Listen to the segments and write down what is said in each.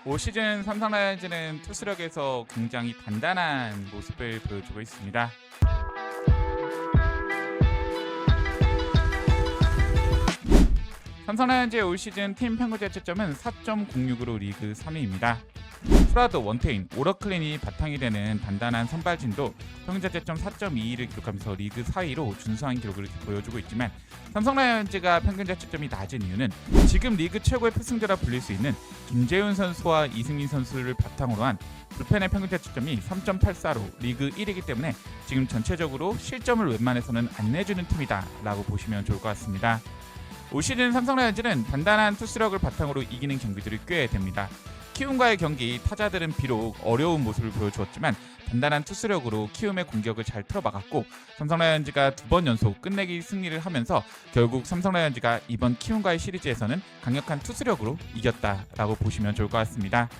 올 시즌 삼성 라이온즈는 투수력에서 굉장히 단단한 모습을 보여주고 있습니다. 삼성 라이온즈의 올 시즌 팀 평균 자책점은 4.06으로 리그 3위입니다. 프라도, 원태인, 오러클린이 바탕이 되는 단단한 선발진도 평균 자책점 4.22를 기록하면서 리그 4위로 준수한 기록을 보여주고 있지만 삼성 라이온즈가 평균 자책점이 낮은 이유는 지금 리그 최고의 필승조라 불릴 수 있는 김재훈 선수와 이승민 선수를 바탕으로 한 불펜의 평균 자책점이 3.84로 리그 1위이기 때문에 지금 전체적으로 실점을 웬만해서는 안 내주는 팀이다 라고 보시면 좋을 것 같습니다. 올 시즌 삼성 라이온즈는 단단한 투수력을 바탕으로 이기는 경기들이 꽤 됩니다. 키움과의 경기 타자들은 비록 어려운 모습을 보여주었지만 단단한 투수력으로 키움의 공격을 잘 틀어막았고 삼성 라이온즈가 2번 연속 끝내기 승리를 하면서 결국 삼성 라이온즈가 이번 키움과의 시리즈에서는 강력한 투수력으로 이겼다라고 보시면 좋을 것 같습니다.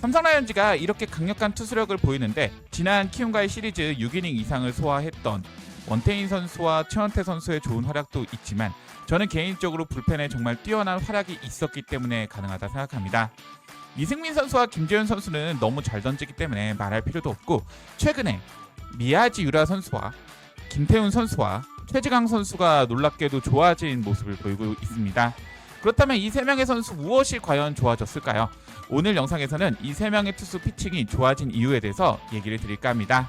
삼성 라이온즈가 이렇게 강력한 투수력을 보이는데 지난 키움과의 시리즈 6이닝 이상을 소화했던 원태인 선수와 최원태 선수의 좋은 활약도 있지만 저는 개인적으로 불펜에 정말 뛰어난 활약이 있었기 때문에 가능하다 생각합니다. 이승민 선수와 김재훈 선수는 너무 잘 던지기 때문에 말할 필요도 없고 최근에 미야지 유라 선수와 김태훈 선수와 최지강 선수가 놀랍게도 좋아진 모습을 보이고 있습니다. 그렇다면 이 3명의 선수 무엇이 과연 좋아졌을까요? 오늘 영상에서는 이 3명의 투수 피칭이 좋아진 이유에 대해서 얘기를 드릴까 합니다.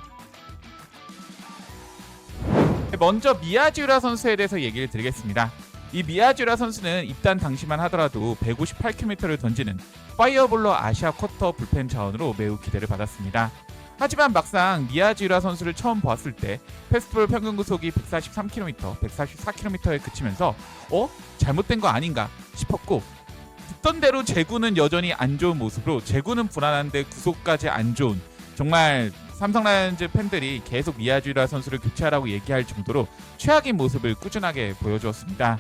먼저 미야지 유라 선수에 대해서 얘기를 드리겠습니다. 이 미야지 유라 선수는 입단 당시만 하더라도 158km를 던지는 파이어볼러 아시아 쿼터 불펜 자원으로 매우 기대를 받았습니다. 하지만 막상 미야지 유라 선수를 처음 보았을 때 패스트볼 평균 구속이 143km, 144km에 그치면서 잘못된 거 아닌가 싶었고 듣던 대로 제구는 여전히 안 좋은 모습으로 제구는 불안한데 구속까지 안 좋은 정말 삼성 라이온즈 팬들이 계속 미야지 유라 선수를 교체하라고 얘기할 정도로 최악인 모습을 꾸준하게 보여주었습니다.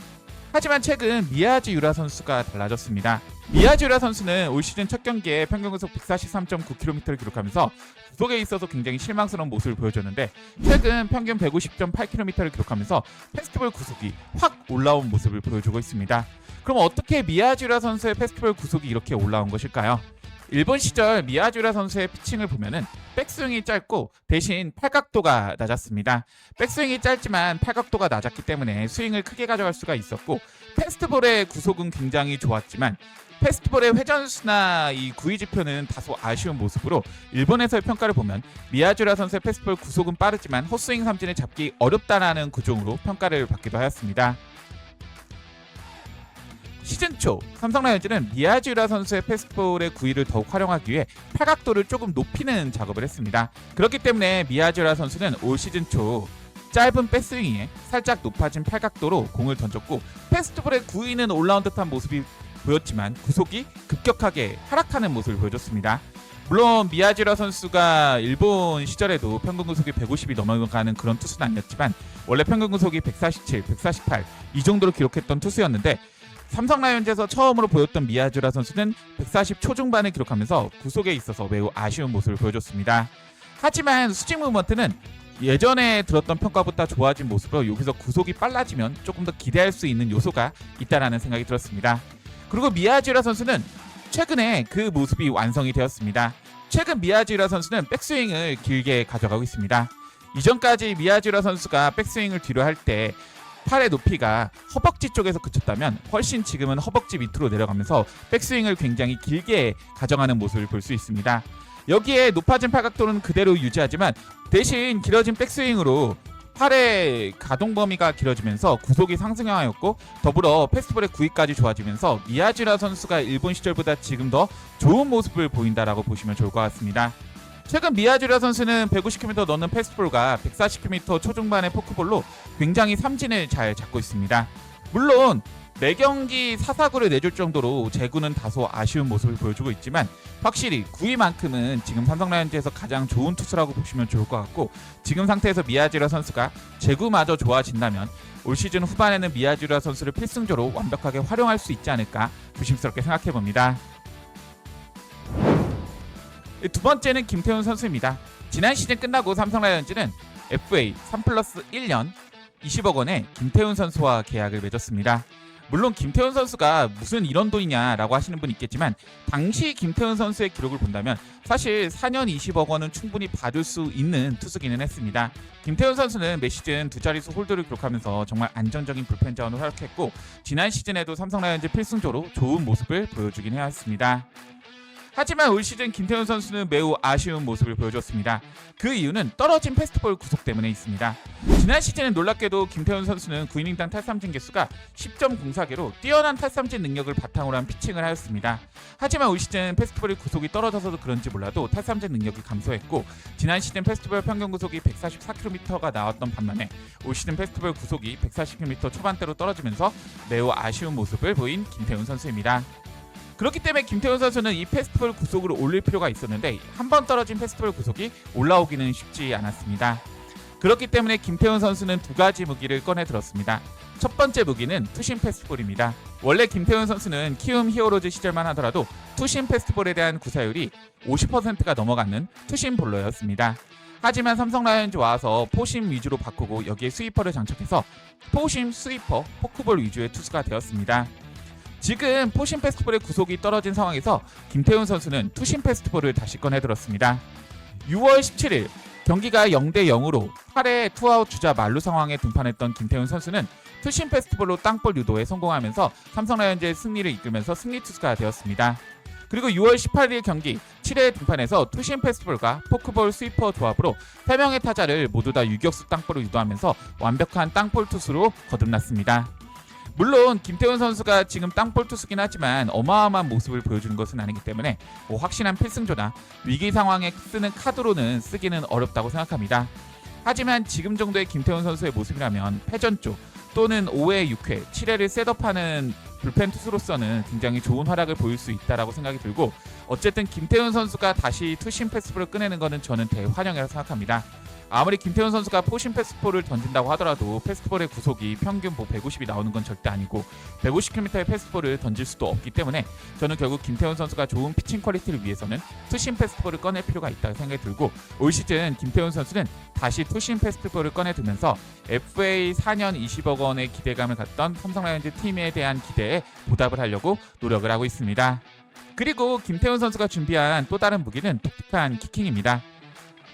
하지만 최근 미야지 유라 선수가 달라졌습니다. 미야지 유라 선수는 올 시즌 첫 경기에 평균 구속 143.9km를 기록하면서 구속에 있어서 굉장히 실망스러운 모습을 보여줬는데 최근 평균 150.8km를 기록하면서 패스트볼 구속이 확 올라온 모습을 보여주고 있습니다. 그럼 어떻게 미야지 유라 선수의 패스트볼 구속이 이렇게 올라온 것일까요? 일본 시절 미야지 유라 선수의 피칭을 보면은 백스윙이 짧고 대신 팔각도가 낮았습니다. 백스윙이 짧지만 팔각도가 낮았기 때문에 스윙을 크게 가져갈 수가 있었고 패스트볼의 구속은 굉장히 좋았지만 패스트볼의 회전수나 이 구위 지표는 다소 아쉬운 모습으로 일본에서의 평가를 보면 미야지 유라 선수의 패스트볼 구속은 빠르지만 헛스윙 삼진을 잡기 어렵다라는 구종으로 평가를 받기도 하였습니다. 시즌 초 삼성 라이온즈는 미야지 유라 선수의 패스트볼의 구위를 더욱 활용하기 위해 팔각도를 조금 높이는 작업을 했습니다. 그렇기 때문에 미야지 유라 선수는 올 시즌 초 짧은 백스윙에 살짝 높아진 팔각도로 공을 던졌고 패스트볼의 구위는 올라온 듯한 모습이 보였지만 구속이 급격하게 하락하는 모습을 보여줬습니다. 물론 미야지 유라 선수가 일본 시절에도 평균 구속이 150이 넘어가는 그런 투수는 아니었지만 원래 평균 구속이 147, 148 이 정도로 기록했던 투수였는데 삼성 라이온즈에서 처음으로 보였던 미야지 유라 선수는 140 초중반을 기록하면서 구속에 있어서 매우 아쉬운 모습을 보여줬습니다. 하지만 수직 무브먼트는 예전에 들었던 평가보다 좋아진 모습으로 여기서 구속이 빨라지면 조금 더 기대할 수 있는 요소가 있다라는 생각이 들었습니다. 그리고 미야지 유라 선수는 최근에 그 모습이 완성이 되었습니다. 최근 미야지 유라 선수는 백스윙을 길게 가져가고 있습니다. 이전까지 미야지 유라 선수가 백스윙을 뒤로 할 때 팔의 높이가 허벅지 쪽에서 그쳤다면 훨씬 지금은 허벅지 밑으로 내려가면서 백스윙을 굉장히 길게 가져가는 모습을 볼 수 있습니다. 여기에 높아진 팔각도는 그대로 유지하지만 대신 길어진 백스윙으로 팔의 가동 범위가 길어지면서 구속이 상승하였고 더불어 패스트볼의 구위까지 좋아지면서 미야지 유라 선수가 일본 시절보다 지금 더 좋은 모습을 보인다라고 보시면 좋을 것 같습니다. 최근 미야지 유라 선수는 150km 넣는 패스트볼과 140km 초중반의 포크볼로 굉장히 삼진을 잘 잡고 있습니다. 물론 매경기 사사구를 내줄 정도로 제구는 다소 아쉬운 모습을 보여주고 있지만 확실히 구위만큼은 지금 삼성 라이온즈에서 가장 좋은 투수라고 보시면 좋을 것 같고 지금 상태에서 미야지 유라 선수가 제구마저 좋아진다면 올 시즌 후반에는 미야지 유라 선수를 필승조로 완벽하게 활용할 수 있지 않을까 조심스럽게 생각해봅니다. 두 번째는 김태훈 선수입니다. 지난 시즌 끝나고 삼성 라이온즈는 FA 3+1년 20억 원에 김태훈 선수와 계약을 맺었습니다. 물론 김태훈 선수가 무슨 이런 돈이냐라고 하시는 분 있겠지만 당시 김태훈 선수의 기록을 본다면 사실 4년 20억 원은 충분히 받을 수 있는 투수기는 했습니다. 김태훈 선수는 매 시즌 두 자릿수 홀드를 기록하면서 정말 안정적인 불펜 자원을 활약했고 지난 시즌에도 삼성 라이온즈 필승조로 좋은 모습을 보여주긴 해왔습니다. 하지만 올 시즌 김태훈 선수는 매우 아쉬운 모습을 보여줬습니다. 그 이유는 떨어진 패스트볼 구속 때문에 있습니다. 지난 시즌은 놀랍게도 김태훈 선수는 9이닝당 탈삼진 개수가 10.04개로 뛰어난 탈삼진 능력을 바탕으로 한 피칭을 하였습니다. 하지만 올 시즌 패스트볼의 구속이 떨어져서도 그런지 몰라도 탈삼진 능력이 감소했고 지난 시즌 패스트볼 평균 구속이 144km가 나왔던 반면에 올 시즌 패스트볼 구속이 140km 초반대로 떨어지면서 매우 아쉬운 모습을 보인 김태훈 선수입니다. 그렇기 때문에 김태훈 선수는 이 패스트볼 구속을 올릴 필요가 있었는데 한 번 떨어진 패스트볼 구속이 올라오기는 쉽지 않았습니다. 그렇기 때문에 김태훈 선수는 두 가지 무기를 꺼내 들었습니다. 첫 번째 무기는 투심 패스트볼입니다. 원래 김태훈 선수는 키움 히어로즈 시절만 하더라도 투심 패스트볼에 대한 구사율이 50%가 넘어가는 투심 볼러였습니다. 하지만 삼성 라이온즈 와서 포심 위주로 바꾸고 여기에 스위퍼를 장착해서 포심, 스위퍼, 포크볼 위주의 투수가 되었습니다. 지금 포심 패스트볼의 구속이 떨어진 상황에서 김태훈 선수는 투심 패스트볼을 다시 꺼내들었습니다. 6월 17일 경기가 0대 0으로 8회 투아웃 주자 만루 상황에 등판했던 김태훈 선수는 투심 패스트볼로 땅볼 유도에 성공하면서 삼성 라이온즈의 승리를 이끌면서 승리 투수가 되었습니다. 그리고 6월 18일 경기 7회 등판에서 투심 패스트볼과 포크볼 스위퍼 조합으로 3명의 타자를 모두 다 유격수 땅볼을 유도하면서 완벽한 땅볼 투수로 거듭났습니다. 물론 김태훈 선수가 지금 땅볼 투수긴 하지만 어마어마한 모습을 보여주는 것은 아니기 때문에 확신한 필승조나 위기 상황에 쓰는 카드로는 쓰기는 어렵다고 생각합니다. 하지만 지금 정도의 김태훈 선수의 모습이라면 패전 쪽 또는 5회, 6회, 7회를 셋업하는 불펜 투수로서는 굉장히 좋은 활약을 보일 수 있다고 생각이 들고 어쨌든 김태훈 선수가 다시 투심 패스볼을 꺼내는 것은 저는 대환영이라고 생각합니다. 아무리 김태훈 선수가 포심 패스트볼을 던진다고 하더라도 패스트볼의 구속이 평균 150이 나오는 건 절대 아니고 150km의 패스트볼을 던질 수도 없기 때문에 저는 결국 김태훈 선수가 좋은 피칭 퀄리티를 위해서는 투심 패스트볼을 꺼낼 필요가 있다고 생각이 들고 올 시즌 김태훈 선수는 다시 투심 패스트볼을 꺼내두면서 FA 4년 20억 원의 기대감을 갖던 삼성 라이온즈 팀에 대한 기대에 보답을 하려고 노력을 하고 있습니다. 그리고 김태훈 선수가 준비한 또 다른 무기는 독특한 키킹입니다.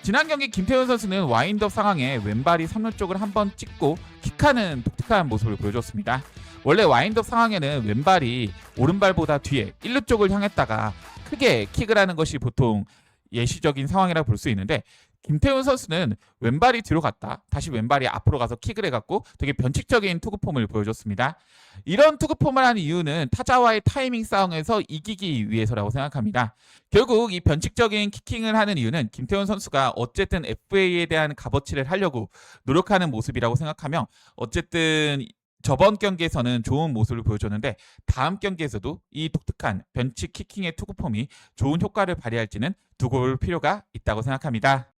지난 경기 김태훈 선수는 와인드업 상황에 왼발이 3루 쪽을 한번 찍고 킥하는 독특한 모습을 보여줬습니다. 원래 와인드업 상황에는 왼발이 오른발보다 뒤에 1루 쪽을 향했다가 크게 킥을 하는 것이 보통 예시적인 상황이라고 볼 수 있는데 김태훈 선수는 왼발이 뒤로 갔다 다시 왼발이 앞으로 가서 킥을 해갖고 되게 변칙적인 투구폼을 보여줬습니다. 이런 투구폼을 하는 이유는 타자와의 타이밍 싸움에서 이기기 위해서라고 생각합니다. 결국 이 변칙적인 키킹을 하는 이유는 김태훈 선수가 어쨌든 FA에 대한 값어치를 하려고 노력하는 모습이라고 생각하며 어쨌든 저번 경기에서는 좋은 모습을 보여줬는데 다음 경기에서도 이 독특한 변칙 키킹의 투구폼이 좋은 효과를 발휘할지는 두고 볼 필요가 있다고 생각합니다.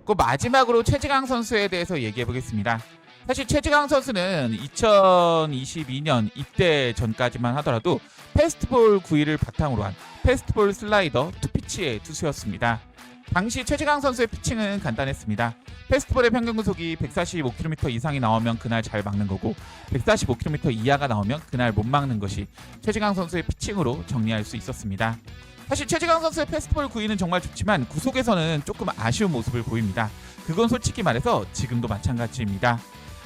그 마지막으로 최지강 선수에 대해서 얘기해 보겠습니다. 사실 최지강 선수는 2022년 입대 전까지만 하더라도 패스트볼 구위를 바탕으로 한 패스트볼 슬라이더 투피치의 투수였습니다. 당시 최지강 선수의 피칭은 간단했습니다. 패스트볼의 평균 구속이 145km 이상이 나오면 그날 잘 막는 거고 145km 이하가 나오면 그날 못 막는 것이 최지강 선수의 피칭으로 정리할 수 있었습니다. 사실 최지강 선수의 패스트볼 구위는 정말 좋지만 구속에서는 조금 아쉬운 모습을 보입니다. 그건 솔직히 말해서 지금도 마찬가지입니다.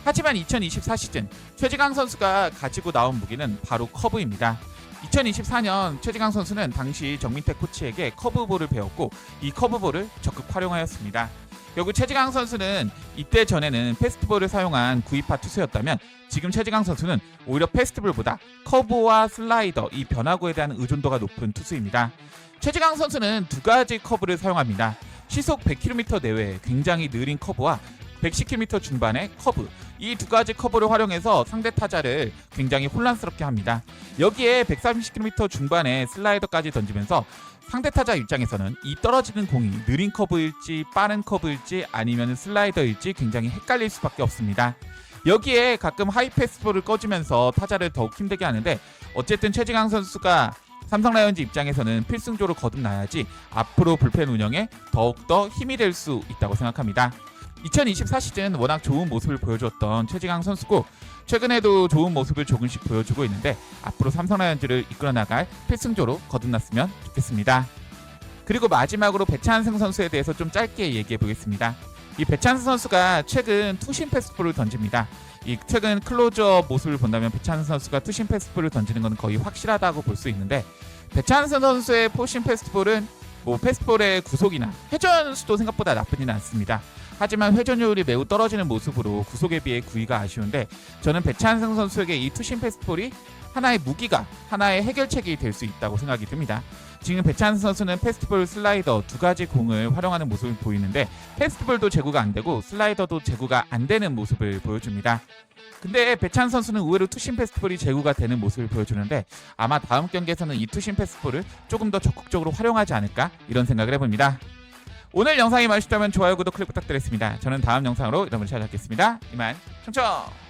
하지만 2024 시즌 최지강 선수가 가지고 나온 무기는 바로 커브입니다. 2024년 최지강 선수는 당시 정민태 코치에게 커브볼을 배웠고 이 커브볼을 적극 활용하였습니다. 결국 최지강 선수는 이때 전에는 패스트볼을 사용한 구위파 투수였다면 지금 최지강 선수는 오히려 패스트볼보다 커브와 슬라이더 이 변화구에 대한 의존도가 높은 투수입니다. 최지강 선수는 두 가지 커브를 사용합니다. 시속 100km 내외의 굉장히 느린 커브와 110km 중반의 커브 이 두 가지 커브를 활용해서 상대 타자를 굉장히 혼란스럽게 합니다. 여기에 130km 중반의 슬라이더까지 던지면서 상대 타자 입장에서는 이 떨어지는 공이 느린 커브일지 빠른 커브일지 아니면 슬라이더일지 굉장히 헷갈릴 수밖에 없습니다. 여기에 가끔 하이 패스트볼을 꺼주면서 타자를 더욱 힘들게 하는데 어쨌든 최지강 선수가 삼성 라이온즈 입장에서는 필승조로 거듭나야지 앞으로 불펜 운영에 더욱더 힘이 될 수 있다고 생각합니다. 2024 시즌 워낙 좋은 모습을 보여주었던 최지강 선수고 최근에도 좋은 모습을 조금씩 보여주고 있는데 앞으로 삼성 라이온즈를 이끌어 나갈 필승조로 거듭났으면 좋겠습니다. 그리고 마지막으로 배찬승 선수에 대해서 좀 짧게 얘기해 보겠습니다. 이 배찬승 선수가 최근 투심 패스트볼을 던집니다. 이 최근 클로저 모습을 본다면 배찬승 선수가 투심 패스트볼을 던지는 것은 거의 확실하다고 볼 수 있는데, 배찬승 선수의 포심 패스트볼은 패스트볼의 구속이나 회전 수도 생각보다 나쁘지는 않습니다. 하지만 회전율이 매우 떨어지는 모습으로 구속에 비해 구위가 아쉬운데, 저는 배찬승 선수에게 이 투심 패스트볼이 하나의 무기가, 하나의 해결책이 될 수 있다고 생각이 듭니다. 지금 배찬승 선수는 패스트볼, 슬라이더 두 가지 공을 활용하는 모습을 보이는데, 패스트볼도 제구가 안 되고 슬라이더도 제구가 안 되는 모습을 보여줍니다. 근데 배찬승 선수는 의외로 투심 패스트볼이 제구가 되는 모습을 보여주는데, 아마 다음 경기에서는 이 투심 패스트볼을 조금 더 적극적으로 활용하지 않을까, 이런 생각을 해봅니다. 오늘 영상이 맛있다면 좋아요, 구독, 클릭 부탁드리겠습니다. 저는 다음 영상으로 여러분을 찾아뵙겠습니다. 이만 청청!